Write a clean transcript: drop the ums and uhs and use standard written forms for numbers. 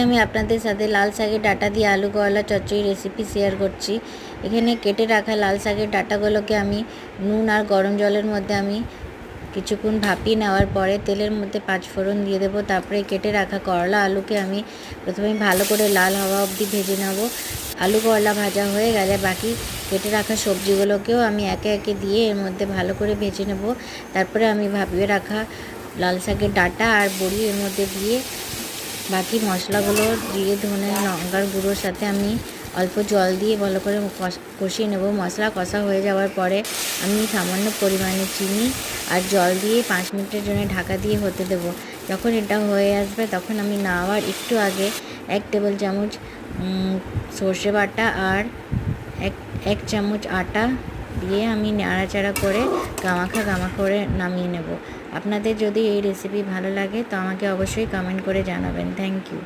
আমি আপনাদের সাথে লাল শাকের ডাঁটা দিয়ে আলু করলা চচ্চড়ি রেসিপি শেয়ার করছি। এখানে কেটে রাখা লাল শাকের ডাঁটাগুলোকে আমি নুন আর গরম জলের মধ্যে আমি কিছুক্ষণ ভাপিয়ে নেওয়ার পরে তেলের মধ্যে 5 ফোড়ন দিয়ে দেবো। তারপরে কেটে রাখা করলা আলুকে আমি প্রথমে ভালো করে লাল হওয়া অবধি ভেজে নেব। আলু করলা ভাজা হয়ে গেলে বাকি কেটে রাখা সবজিগুলোকেও আমি একে একে দিয়ে এর মধ্যে ভালো করে ভেজে নেব। তারপরে আমি ভাপিয়ে রাখা লাল শাকের ডাঁটা আর বড়ি এর মধ্যে দিয়ে বাকি মশলাগুলো জিরে ধনে লঙ্কার গুঁড়োর সাথে আমি অল্প জল দিয়ে ভালো করে কষিয়ে নেব। মশলা কষা হয়ে যাওয়ার পরে আমি সামান্য পরিমাণে চিনি আর জল দিয়ে 5 মিনিটের জন্য ঢাকা দিয়ে হতে দেব। যখন এটা হয়ে আসবে তখন আমি নামাবার একটু আগে 1 টেবিল চামচ সর্ষে বাটা আর এক চামচ আটা দিয়ে আমি নাড়াচাড়া করে গামাখা করে নামিয়ে নেব। আপনাদের যদি এই রেসিপি ভালো লাগে তো আমাকে অবশ্যই কমেন্ট করে জানাবেন। Thank you.